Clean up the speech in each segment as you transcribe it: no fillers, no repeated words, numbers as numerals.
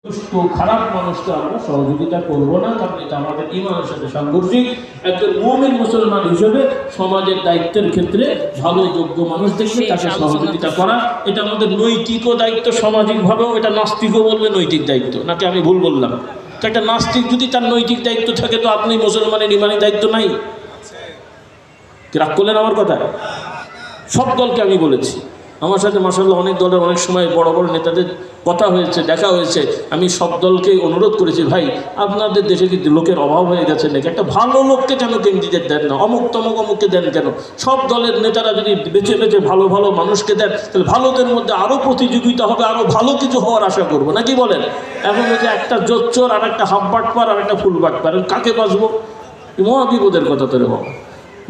দুষ্ট খারাপ মানুষকে আমরা সহযোগিতা করবো না, কারণ এটা আমাদের ঈমানের সাথে সাংঘর্ষিক। একজন মুমিন মুসলমান হিসেবে সমাজের দায়িত্বের ক্ষেত্রে ভালো যোগ্য মানুষ দেখলে তাকে সহযোগিতা করা, এটা আমাদের নৈতিকও দায়িত্ব, সামাজিকভাবেও এটা নাস্তিকও বলবে নৈতিক দায়িত্ব, নাকি আমি ভুল বললাম? তো একটা নাস্তিক যদি তার নৈতিক দায়িত্ব থাকে, তো আপনি মুসলমানের ঈমানি দায়িত্ব নাই? রাগ করলেন আমার কথা? সব দলকে আমি বলেছি, আমার সাথে মাশাআল্লাহ অনেক দলের অনেক সময় বড় বড় নেতাদের কথা হয়েছে, দেখা হয়েছে। আমি সব দলকে অনুরোধ করেছি, ভাই আপনাদের দেশে কি লোকের অভাব হয়ে গেছে নাকি? একটা ভালো লোককে কেন ক্যান্ডিডেট দেন না? অমুক তমুক অমুককে দেন কেন? সব দলের নেতারা যদি বেছে বেছে ভালো ভালো মানুষকে দেন, তাহলে ভালোদের মধ্যে আরও প্রতিযোগিতা হবে, আরও ভালো কিছু হওয়ার আশা করবো, নাকি বলেন? এখন হচ্ছে একটা জোচ্চর আর একটা হাফ বাটপার আর একটা ফুল বাটপার, কাকে বাঁচবো? মহা বিপদের কথা তো রে বাবা।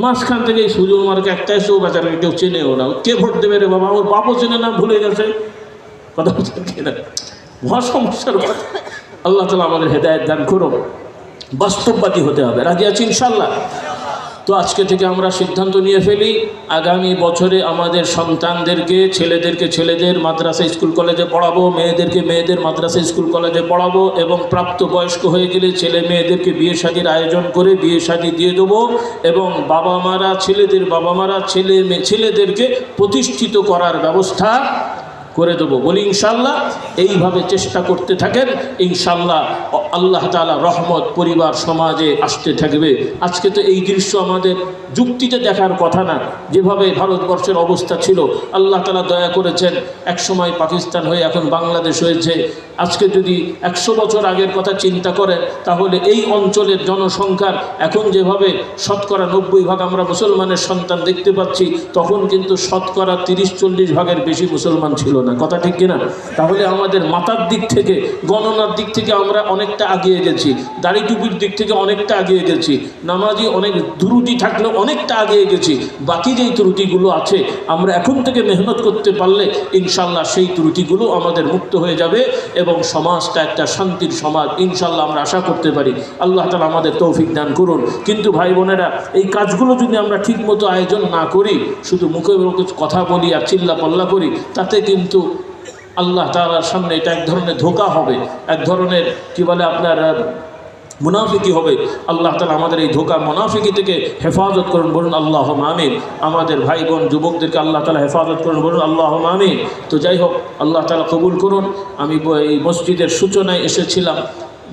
মাঝখান থেকে এই সুজন মার্কে একটা এসেও বেচারাকে কেউ চেনেও না, কে ভোট দেবে রে বাবা? ওর বাপও চেনে না, ভুলে গেছে। কথা বলছেন কিনা? মহা সমস্যার কথা। আল্লাহ তাআলা আমাদের হেদায়েত দান করুন। বাস্তববাদী হতে হবে, রাজি আছি ইনশাআল্লাহ? তো আজকে থেকে আমরা সিদ্ধান্ত নিয়ে ফেলি, আগামী বছরে আমাদের সন্তানদেরকে, ছেলেদেরকে ছেলেদের মাদ্রাসা স্কুল কলেজে পড়াবো, মেয়েদেরকে মেয়েদের মাদ্রাসা স্কুল কলেজে পড়াবো, এবং প্রাপ্তবয়স্ক হয়ে গেলে ছেলে মেয়েদেরকে বিয়ে শাদীর আয়োজন করে বিয়ে শাদী দিয়ে দেবো, এবং বাবা মারা ছেলেদের বাবা মারা ছেলেদেরকে প্রতিষ্ঠিত করার ব্যবস্থা করে দেবো, বলি ইনশাআল্লাহ। এইভাবে চেষ্টা করতে থাকেন, ইনশাআল্লাহ আল্লাহ তাআলা রহমত পরিবার সমাজে আসতে থাকবে। আজকে তো এই দৃশ্য আমাদের যুক্তিতে দেখার কথা না, যেভাবে ভারতবর্ষের অবস্থা ছিল। আল্লাহ তাআলা দয়া করেছেন, একসময় পাকিস্তান হয়ে এখন বাংলাদেশ হয়েছে। আজকে যদি 100 বছর আগের কথা চিন্তা করেন, তাহলে এই অঞ্চলের জনসংখ্যার এখন যেভাবে শতকরা 90 ভাগ আমরা মুসলমানের সন্তান দেখতে পাচ্ছি, তখন কিন্তু শতকরা 30-40 ভাগের বেশি মুসলমান ছিল না, কথা ঠিক কিনা? তাহলে আমাদের মাথার দিক থেকে, গণনার দিক থেকে আমরা অনেকটা এগিয়ে গেছি, দাড়ি টুপির দিক থেকে অনেকটা এগিয়ে গেছি, নামাজি অনেক ত্রুটি থাকলেও অনেকটা এগিয়ে গেছি। বাকি যেই ত্রুটিগুলো আছে, আমরা এখন থেকে মেহনত করতে পারলে ইনশাআল্লাহ সেই ত্রুটিগুলো আমাদের মুক্ত হয়ে যাবে, এবং সমাজটা একটা শান্তির সমাজ ইনশাআল্লাহ আমরা আশা করতে পারি। আল্লাহ তাআলা আমাদের তৌফিক দান করুন। কিন্তু ভাই বোনেরা, এই কাজগুলো যদি আমরা ঠিকমতো আয়োজন না করি, শুধু মুখে মুখে কথা বলি আর চিল্লা পাল্লা করি, তাতে কিন্তু আল্লাহ তাআলার সামনে এটা এক ধরনের ধোঁকা হবে, এক ধরনের কি বলে আপনার মুনাফিকি হবে। আল্লাহ তাআলা আমাদের এই ধোঁকা মুনাফিকি থেকে হেফাজত করুন, বলুন আল্লাহুম্মা আমিন। আমাদের ভাই বোন যুবকদেরকে আল্লাহ তাআলা হেফাজত করুন, বলুন আল্লাহুম্মা আমিন। তো যাই হোক, আল্লাহ তাআলা কবুল করুন। আমি এই মসজিদের সূচনায় এসেছিলাম,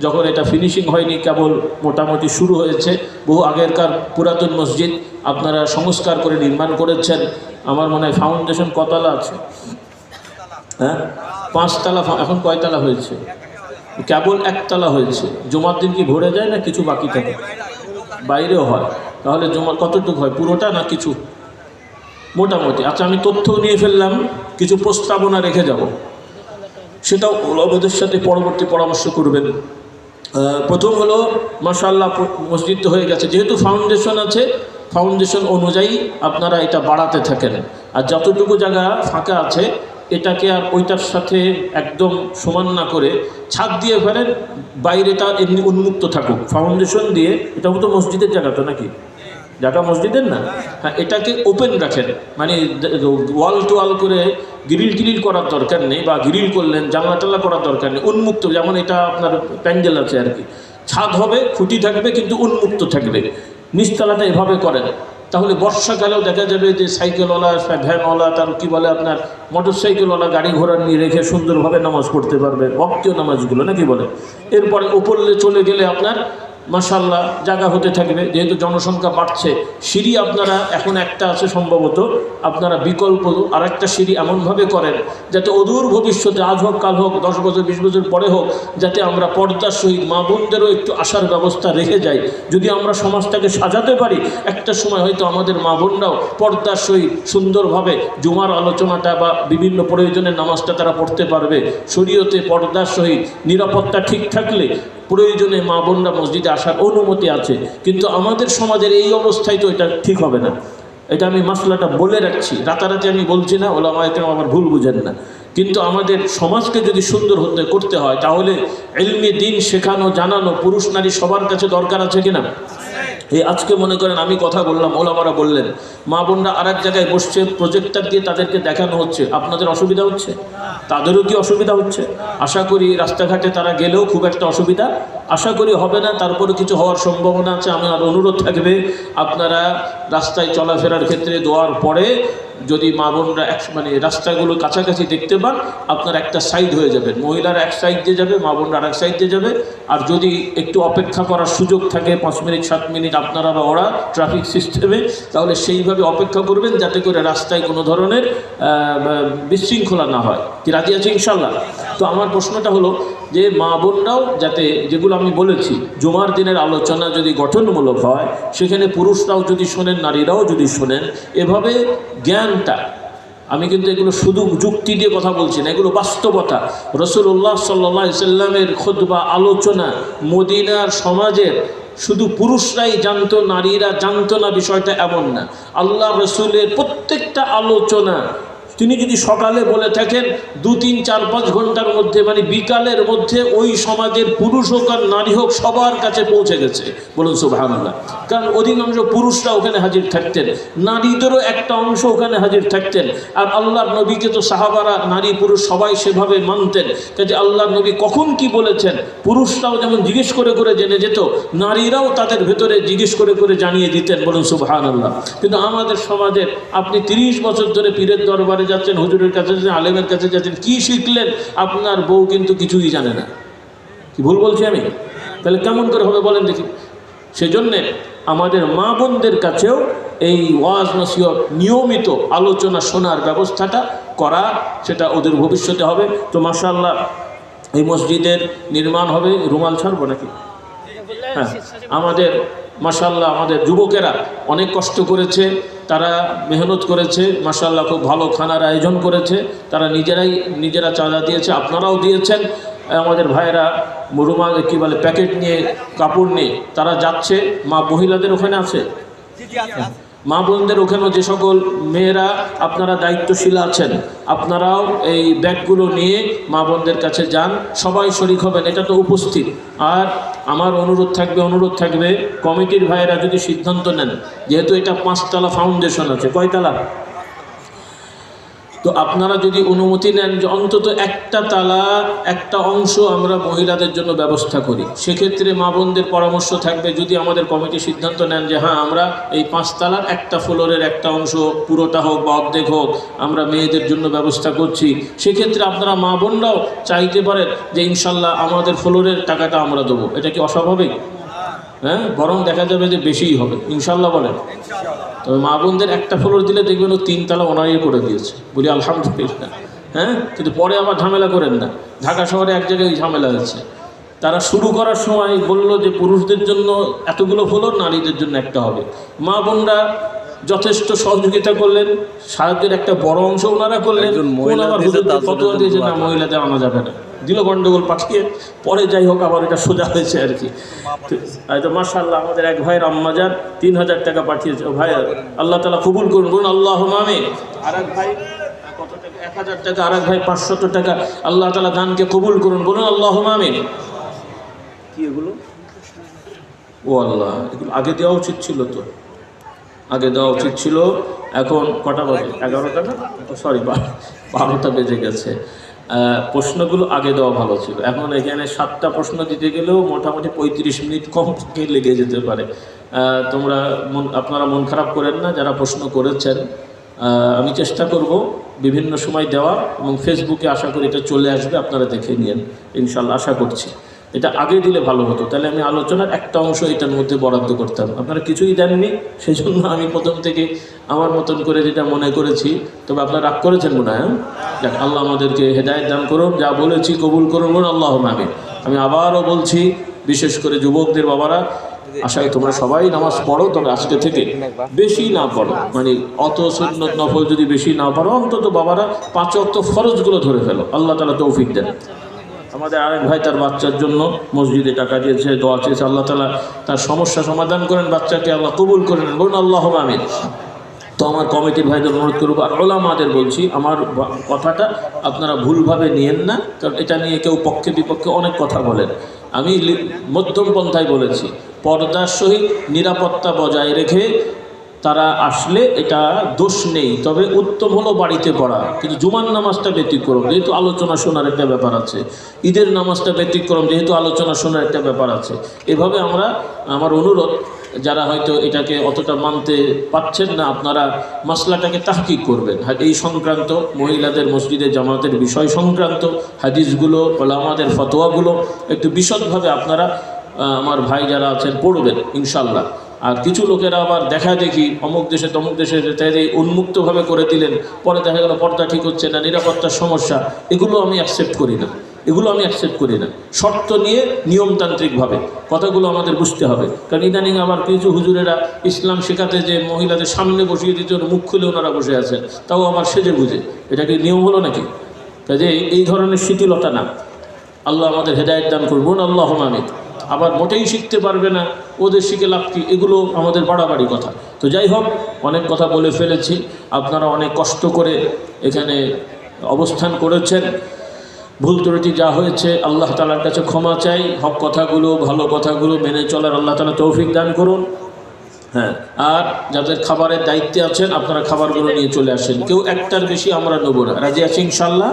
যখন এটা ফিনিশিং হয়নি, কেবল মোটামুটি শুরু হয়েছে। বহু আগেরকার পুরাতন মসজিদ আপনারা সংস্কার করে নির্মাণ করেছেন। আমার মনে হয় ফাউন্ডেশন কতলা আছে? হ্যাঁ, 5 তলা। এখন কয়তলা হয়েছে? কেবল 1 তলা হয়েছে। জুমার দিন কি ভরে যায় না কিছু বাকি থাকে? বাইরেও হয়। তাহলে জুমার কতটুকু হয়? পুরোটা না কিছু? মোটামুটি। আচ্ছা, আমি তথ্য নিয়ে ফেললাম, কিছু প্রস্তাবনা রেখে যাব, সেটাও ওলামাদের সাথে পরবর্তী পরামর্শ করবেন। প্রথম হলো, মাশাআল্লাহ মসজিদ তো হয়ে গেছে, যেহেতু ফাউন্ডেশন আছে, ফাউন্ডেশন অনুযায়ী আপনারা এটা বাড়াতে থাকেন। আর যতটুকু জায়গা ফাঁকা আছে, এটাকে আর ওইটার সাথে একদম সমান না করে ছাদ দিয়ে ফেলেন, বাইরেটা এমনি উন্মুক্ত থাকুক। ফাউন্ডেশন দিয়ে, এটা তো মসজিদের জায়গা তো নাকি? জায়গা মসজিদের না? হ্যাঁ, এটাকে ওপেন রাখেন, মানে ওয়াল টু ওয়াল করে গ্রিল করার দরকার নেই, বা গ্রিল করলেন জানলা টাল্লা করার দরকার নেই, উন্মুক্ত, যেমন এটা আপনার প্যান্ডেল আছে আর কি। ছাদ হবে, খুঁটি থাকবে, কিন্তু উন্মুক্ত থাকবে। নিচতলাটা এভাবে করেন, তাহলে বর্ষাকালেও দেখা যাবে যে সাইকেলওয়ালা, ভ্যানওয়ালা, তার কী বলে আপনার মোটর সাইকেলওয়ালা গাড়ি ঘোড়া নিয়ে রেখে সুন্দরভাবে নামাজ পড়তে পারবে, ভক্তীয় নামাজগুলো, নাকি বলে। এরপরে উপরে চলে গেলে আপনার মাশাআল্লাহ জায়গা হতে থাকবে, যেহেতু জনসংখ্যা বাড়ছে। সিঁড়ি আপনারা এখন একটা আছে সম্ভবত, আপনারা বিকল্প আরেকটা সিঁড়ি এমনভাবে করেন যাতে অদূর ভবিষ্যতে, আজ হোক কাল হোক, 10 বছর 20 বছর পরে হোক, যাতে আমরা পর্দার সহিত মা বোনদেরও একটু আসার ব্যবস্থা রেখে যাই। যদি আমরা সমাজটাকে সাজাতে পারি, একটা সময় হয়তো আমাদের মা বোনরাও পর্দার সহিত সুন্দরভাবে জুমার আলোচনাটা বা বিভিন্ন প্রয়োজনের নামাজটা তারা পড়তে পারবে। শরীয়তে পর্দার সহিত নিরাপত্তা ঠিক থাকলে প্রয়োজনে মা বোনরা মসজিদে আসার অনুমতি আছে। কিন্তু আমাদের সমাজের এই অবস্থায় তো এটা ঠিক হবে না। এটা আমি মাসলাটা বলে রাখছি, রাতারাতি আমি বলছি না, ওলামায়ে কেরাম আমার ভুল বুঝেন না। কিন্তু আমাদের সমাজকে যদি সুন্দর করতে হয়, তাহলে ইলমি দ্বীন শেখানো, জানানো পুরুষ নারী সবার কাছে দরকার আছে কিনা? এই আজকে মনে করেন আমি কথা বললাম, ওলামারা বললেন, মা বোনরা আর এক জায়গায় বসছে, প্রজেক্টর দিয়ে তাদেরকে দেখানো হচ্ছে, আপনাদের অসুবিধা হচ্ছে? তাদেরও কি অসুবিধা হচ্ছে? আশা করি রাস্তাঘাটে তারা গেলেও খুব একটা অসুবিধা আশা করি হবে না, তারপরে কিছু হওয়ার সম্ভাবনা আছে। আমার অনুরোধ থাকবে আপনারা রাস্তায় চলাফেরার ক্ষেত্রে দোয়ার পরে যদি মা বোনরা মানে রাস্তাগুলো কাছাকাছি দেখতে পান, আপনারা একটা সাইড হয়ে যাবেন, মহিলারা এক সাইড দিয়ে যাবে, মা বোনরা আরেক সাইড দিয়ে যাবে। আর যদি একটু অপেক্ষা করার সুযোগ থাকে 5 মিনিট 7 মিনিট আপনারা বা ওরা ট্রাফিক সিস্টেমে, তাহলে সেইভাবে অপেক্ষা করবেন যাতে করে রাস্তায় কোনো ধরনের বিশৃঙ্খলা না হয়। কি রাজি আছে ইনশাল্লাহ? তো আমার প্রশ্নটা হলো যে মা বোনরাও যাতে, যেগুলো আমি বলেছি জুমার দিনের আলোচনা যদি গঠনমূলক হয়, সেখানে পুরুষরাও যদি শোনেন, নারীরাও যদি শোনেন, এভাবে জ্ঞানটা, আমি কিন্তু এগুলো শুধু যুক্তি দিয়ে কথা বলছি না, এগুলো বাস্তবতা। রাসূলুল্লাহ সাল্লাল্লাহু আলাইহি সাল্লামের খুতবা আলোচনা মদিনার সমাজের শুধু পুরুষরাই জানতো, নারীরা জানতো না, বিষয়টা এমন না। আল্লাহ রসুলের প্রত্যেকটা আলোচনা তিনি যদি সকালে বলে থাকেন 2, 3, 4, 5 ঘন্টার মধ্যে, মানে বিকালের মধ্যে ওই সমাজের পুরুষ হোক আর নারী হোক সবার কাছে পৌঁছে গেছে। বলুন সুবহানাল্লাহ। কারণ অধিকাংশ পুরুষরা ওখানে হাজির থাকতেন, নারীদেরও একটা অংশ ওখানে হাজির থাকতেন। আর আল্লাহর নবীকে তো সাহাবারা নারী পুরুষ সবাই সেভাবে মানতেন। কাজে আল্লাহর নবী কখন কি বলেছেন পুরুষরাও যেমন জিজ্ঞেস করে করে জেনে যেত, নারীরাও তাদের ভেতরে জিজ্ঞেস করে করে জানিয়ে দিতেন। বলুন সুবহানাল্লাহ। কিন্তু আমাদের সমাজের আপনি 30 বছর ধরে পীরের দরবারে যাচ্ছেন, হুজুরের কাছে যাচ্ছেন, আলেমের কাছে যাচ্ছেন, কি শিখলেন? আপনার বউ কিন্তু কিছুই জানে না। কি ভুল বলছি আমি? তাহলে কেমন করে হবে বলেন দেখি? সেজন্যে আমাদের মা বোনদের কাছেও এই ওয়াজ নসিহত নিয়মিত আলোচনা শোনার ব্যবস্থাটা করা, সেটা ওদের ভবিষ্যতে হবে। তো মাশাআল্লাহ এই মসজিদের নির্মাণ হবে, রুমাল ছাড়বো নাকি? হ্যাঁ, আমাদের মাশাআল্লাহ আমাদের যুবকেরা অনেক কষ্ট করেছে, তারা মেহনত করেছে, মাশাআল্লাহ খুব ভালো খানার আয়োজন করেছে, তারা নিজেরা চাঁদা দিয়েছে, আপনারাও দিয়েছেন। আমাদের ভাইয়েরা রুমাল কি বলে প্যাকেট নিয়ে, কাপড় নিয়ে তারা যাচ্ছে। মা মহিলাদের ওখানে আছে, মা বোনদের ওখানেও যে সকল মেয়েরা আপনারা দায়িত্বশীল আছেন, আপনারাও এই ব্যাগগুলো নিয়ে মা বোনদের কাছে যান, সবাই শরীক হবেন, এটা তো উপস্থিত। আর আমার অনুরোধ থাকবে কমিটির ভাইয়েরা যদি সিদ্ধান্ত নেন, যেহেতু এটা 5 তলা ফাউন্ডেশন আছে, কয়তলা? তো আপনারা যদি অনুমতি নেন যে অন্তত একটা তালা, একটা অংশ আমরা মহিলাদের জন্য ব্যবস্থা করি, সেক্ষেত্রে মা বোনদের পরামর্শ থাকবে, যদি আমাদের কমিটি সিদ্ধান্ত নেন যে হ্যাঁ আমরা এই 5 তালার একটা ফ্লোরের একটা অংশ, পুরোটা হোক বা অর্ধেক হোক, আমরা মেয়েদের জন্য ব্যবস্থা করছি, সেক্ষেত্রে আপনারা মা বোনরাও চাইতে পারেন যে ইনশাল্লাহ আমাদের ফ্লোরের টাকাটা আমরা দেবো। এটা কি অস্বাভাবিক? হ্যাঁ, বরং দেখা যাবে যে বেশিই হবে ইনশাল্লাহ। বলেন। তবে মা বোনদের একটা ফ্লোর দিলে দেখবেন ও 3 তালা ওনারই করে দিয়েছে, বলি আলহামদুলিল্লাহ। হ্যাঁ, কিন্তু পরে আবার ঝামেলা করেন না। ঢাকা শহরে এক জায়গায় ঝামেলা হয়েছে, তারা শুরু করার সময় বলল যে পুরুষদের জন্য এতগুলো ফ্লোর, নারীদের জন্য একটা হবে। মা বোনরা যথেষ্ট সহযোগিতা করলেন, সাহায্যের একটা বড় অংশ ওনারা করলেন। ফতোয়া দিয়েছে না, মহিলাদের আনা যাবে না, দিল গন্ডগোল পাঠিয়ে। পরে যাই হোক আবার এটা সোজা হয়েছে আর কি। তো মাশাআল্লাহ আমাদের এক ভাইয়ের আম্মাজান 3000 টাকা পাঠিয়েছে। ও ভাই আল্লাহ তাআলা কবুল করুন, বলুন আল্লাহুম্মা আমিন। আর এক ভাই কত টাকা? 1000 টাকা। আর এক ভাই 500 টাকা। আল্লাহ তাআলা দানকে কবুল করুন, বলুন আল্লাহুম্মা আমিন। কি এগুলো? ও আল্লাহ, এগুলো আগে দেওয়া উচিত ছিল, তো আগে দেওয়া উচিত ছিল। এখন কটা বাজে? 11টা না, সরি 12টা বেজে গেছে। প্রশ্নগুলো আগে দেওয়া ভালো ছিল। এখন এখানে 7টা প্রশ্ন দিতে গেলেও মোটামুটি 35 মিনিট কম লেগে যেতে পারে। আপনারা মন খারাপ করেন না যারা প্রশ্ন করেছেন। আমি চেষ্টা করব বিভিন্ন সময় দেওয়া, এবং ফেসবুকে আশা করি এটা চলে আসবে, আপনারা দেখে নিন ইনশাল্লাহ। আশা করছি এটা আগে দিলে ভালো হতো, তাহলে আমি আলোচনার একটা অংশ এটার মধ্যে বরাদ্দ করতাম। আপনারা কিছুই দেননি, সেই জন্য আমি প্রথম থেকে আমার মতন করে যেটা মনে করেছি। তবে আপনারা রাগ করেছেন মনে হয়। দেখ, আল্লাহ আমাদেরকে হেদায়েত দান করুন, যা বলেছি কবুল করুন, আল্লাহুম্মা আমিন। আমি আবারও বলছি, বিশেষ করে যুবকদের বাবারা, আশা করি তোমরা সবাই নামাজ পড়ো, তবে আজকে থেকে বেশি না পড়ো, মানে অত সুন্নত নফল যদি বেশি না পড়ো, অন্তত বাবারা 5 ওয়াক্ত ফরজগুলো ধরে ফেলো। আল্লাহ তাআলা তৌফিক দেন। আমাদের আরেক ভাই তার বাচ্চার জন্য মসজিদে টাকা দিয়েছে, দোয়া চেয়েছে, আল্লাহ তাআলা তার সমস্যা সমাধান করেন, বাচ্চাকে আল্লাহ কবুল করেন, বলুন আল্লাহুম্মা আমিন। তো আমার কমিটির ভাইদের অনুরোধ করবো, আর ওলামাদের বলছি, আমার কথাটা আপনারা ভুলভাবে নিয়েন না, কারণ এটা নিয়ে কেউ পক্ষে বিপক্ষে অনেক কথা বলেন। আমি মধ্যম পন্থায় বলেছি, পর্দার সহিত নিরাপত্তা বজায় রেখে তারা আসলে এটা দোষ নেই, তবে উত্তম হলো বাড়িতে পড়া। কিন্তু জুমার নামাজটা ব্যতিক্রম, যেহেতু আলোচনা শোনার একটা ব্যাপার আছে। ঈদের নামাজটা ব্যতিক্রম, যেহেতু আলোচনা শোনার একটা ব্যাপার আছে। এভাবে আমার অনুরোধ, যারা হয়তো এটাকে অতটা মানতে পারছেন না, আপনারা মাসলাটাকে তাহকিক করবেন। এই সংক্রান্ত মহিলাদের মসজিদে জামাতের বিষয় সংক্রান্ত হাদিসগুলো, ওলামাদের ফতোয়াগুলো একটু বিশদভাবে আপনারা আমার ভাই যারা আছেন পড়বেন ইনশাল্লাহ। আর কিছু লোকেরা আবার দেখা দেখি অমুক দেশে তমুক দেশে তাই উন্মুক্তভাবে করে দিলেন, পরে দেখা গেল পর্দা ঠিক হচ্ছে না, নিরাপত্তার সমস্যা। এগুলো আমি অ্যাকসেপ্ট করি না, এগুলো আমি অ্যাকসেপ্ট করি না। শর্ত নিয়ে নিয়মতান্ত্রিকভাবে কথাগুলো আমাদের বুঝতে হবে। কারণ ইদানিং আবার কিছু হুজুরেরা ইসলাম শেখাতে যে মহিলাদের সামনে বসিয়ে দিতে মুখ খুলে ওনারা বসে আছেন, তাও আমার সেজে বুঝে। এটা কি নিয়ম হলো নাকি? কাজে এই ধরনের শিথিলতা না। আল্লাহ আমাদের হেদায়েত দান করবেন, আল্লাহুম্মা আমিন। আবার মোটেই শিখতে পারবে না, ওদের শিখে লাভ কি, এগুলো আমাদের বাড়াবাড়ি কথা। তো যাই হোক, অনেক কথা বলে ফেলেছি। আপনারা অনেক কষ্ট করে এখানে অবস্থান করেছেন। ভুল ত্রুটি যা হয়েছে আল্লাহ তাআলার কাছে ক্ষমা চাই। হক কথাগুলো, ভালো কথাগুলো মেনে চলার আল্লাহ তাআলা তৌফিক দান করুন। হ্যাঁ, আর যাদের খাবারের দায়িত্বে আছেন আপনারা খাবারগুলো নিয়ে চলে আসেন। কেউ একটার বেশি আমরা নেবো না, রাজি আছি ইনশাল্লাহ?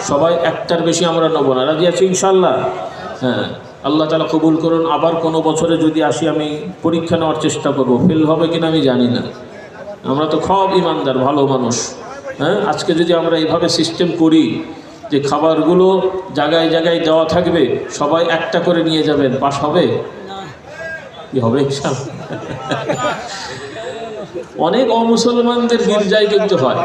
সবাই একটার বেশি আমরা নেবো না, রাজি আছি ইনশাল্লাহ? হ্যাঁ, আল্লাহ তাআলা কবুল করুন। আবার কোনো বছরে যদি আসি আমি পরীক্ষা নেওয়ার চেষ্টা করব, ফেল হবে কিনা আমি জানি না। আমরা তো খুব ইমানদার ভালো মানুষ। হ্যাঁ, আজকে যদি আমরা এইভাবে সিস্টেম করি যে খাবারগুলো জায়গায় জায়গায় দেওয়া থাকবে, সবাই একটা করে নিয়ে যাবেন, পাস হবে কি হবে? অনেক অমুসলমানদের গির্জায় কিন্তু হয়,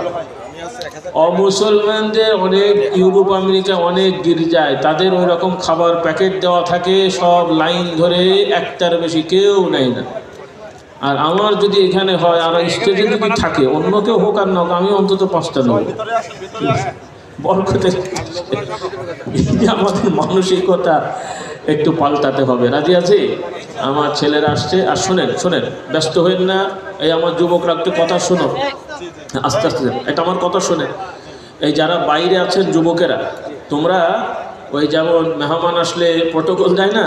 অমুসলমানদের অনেক ইউরোপ আমেরিকা অনেক গির্জায় তাদের ওই রকম খাবার প্যাকেট দেওয়া থাকে, সব লাইন ধরে, একটার বেশি কেউ নেয় না। আর আমার যদি এখানে হয় আর স্টেজে যদি থাকে, অন্য কেউ হোক আর না হোক, আমি অন্তত 5টা নেব বরকতের। আমাদের মানসিকতা একটু পাল্টাতে হবে, রাজি আছে? আমার ছেলেরা আসছে। আর শোনেন, ব্যস্ত হবেন না। এই আমার যুবকরা একটু কথা শোনো, আস্তে আস্তে এটা আমার কথা শোনেন। এই যারা বাইরে আছেন যুবকেরা, তোমরা ওই যেমন মেহমান আসলে প্রটোকল দেয় না,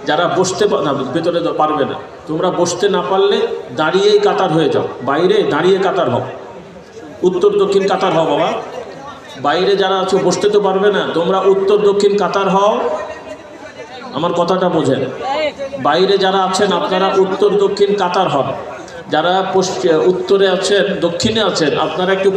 যারা বসতে না ভেতরে পারবে না, তোমরা বসতে না পারলে দাঁড়িয়েই কাতার হয়ে যাও, বাইরে দাঁড়িয়ে কাতার হও, উত্তর দক্ষিণ কাতার হও বাবা। বাইরে যারা আছো বসতে তো পারবে না, তোমরা উত্তর দক্ষিণ কাতার হও। আমার কথাটা বোঝেন। বাইরে যারা আছেন আপনারা উত্তর দক্ষিণ কাতার হন। যারা উত্তরে আছেন, দক্ষিণে আছেন, আপনারা একটু